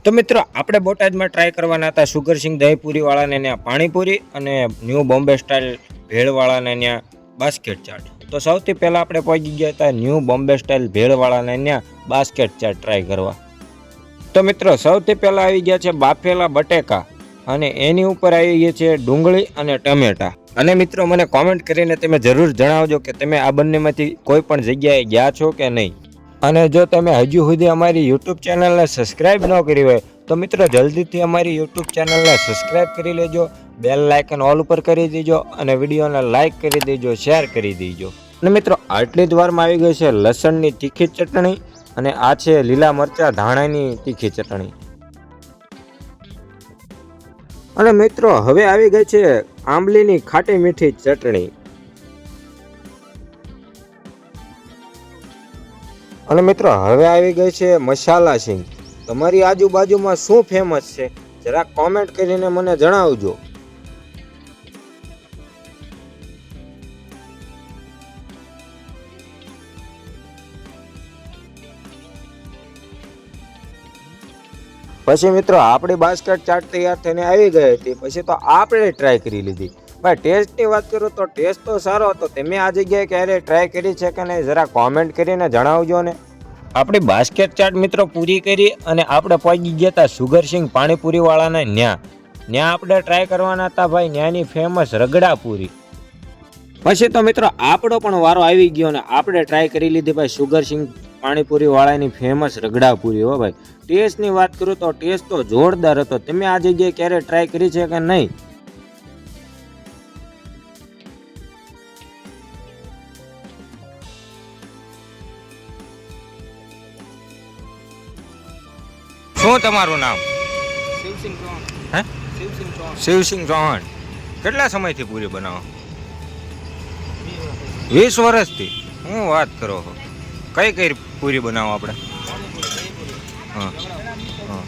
તો મિત્રો આપણે બોટાદમાં ટ્રાય કરવાના હતા સુગરસિંગ દહીંપુરી વાળાને ત્યાં પાણીપુરી અને ન્યૂ બોમ્બે સ્ટાઇલ ભેળવાળાને ત્યાં બાસ્કેટ ચાટ. તો સૌથી પહેલાં આપણે પહોંચી ગયા હતા ન્યૂ બોમ્બે સ્ટાઇલ ભેળવાળાને ત્યાં બાસ્કેટ ચાટ ટ્રાય કરવા. તો મિત્રો સૌથી પહેલાં આવી ગયા છે બાફેલા બટેકા અને એની ઉપર આવી ગયા છે ડુંગળી અને ટમેટા. અને મિત્રો મને કોમેન્ટ કરીને તમે જરૂર જણાવજો કે તમે આ બંનેમાંથી કોઈ પણ જગ્યાએ ગયા છો કે નહીં. અને જો તમે હજુ સુધી અમારી યુટ્યુબ ચેનલને સબસ્ક્રાઇબ ન કરી હોય તો મિત્રો જલ્દીથી અમારી યુટ્યુબ ચેનલને સબસ્ક્રાઇબ કરી લેજો, બેલ લાઇકન ઓલ ઉપર કરી દેજો અને વિડીયોને લાઇક કરી દેજો, શેર કરી દેજો. અને મિત્રો આટલી જ વારમાં આવી ગઈ છે લસણની તીખી ચટણી અને આ છે લીલા મરચાં ધાણાની તીખી ચટણી. અને મિત્રો હવે આવી ગઈ છે આંબલીની ખાટી મીઠી ચટણી. અને મિત્રો હવે આવી ગઈ છે મસાલા સિંગ. તમારી આજુબાજુમાં શું ફેમસ છે જરા કોમેન્ટ કરીને મને જણાવજો. પછી મિત્રો આપણી બાસ્કેટ ચાટ તૈયાર થઈને આવી ગઈ હતી. પછી તો આપણે ટ્રાય કરી લીધી. ભાઈ ટેસ્ટની વાત કરું તો ટેસ્ટ તો સારો હતો. તમે આ જગ્યાએ ક્યારે ટ્રાય કરી છે કે નહીં જરા કોમેન્ટ કરીને જણાવજો ને. આપણી બાસ્કેટ ચાટ મિત્રો પૂરી કરી અને આપણે પહોંચી ગયા હતા સુગરસિંગ પાણીપુરી વાળાને ત્યાં આપણે ટ્રાય કરવાના હતા ભાઈ ત્યાંની ફેમસ રગડાપુરી. પછી તો મિત્રો આપણો પણ વારો આવી ગયો ને આપણે ટ્રાય કરી લીધી ભાઈ સુગરસિંગ પાણીપુરી વાળાની ફેમસ રગડાપુરી. હો ભાઈ ટેસ્ટની વાત કરું તો ટેસ્ટ તો જોરદાર હતો. તમે આ જગ્યાએ ક્યારે ટ્રાય કરી છે કે નહીં? શું તમારું નામ? શિવસિંહ ચૌહાણ. હે? શિવસિંહ ચૌહાણ. શિવસિંહ ચૌહાણ. કેટલા સમયથી પૂરી બનાવો? 20 વર્ષથી. હું વાત કરો છો. કઈ કઈ પૂરી બનાવો આપણે? હા હા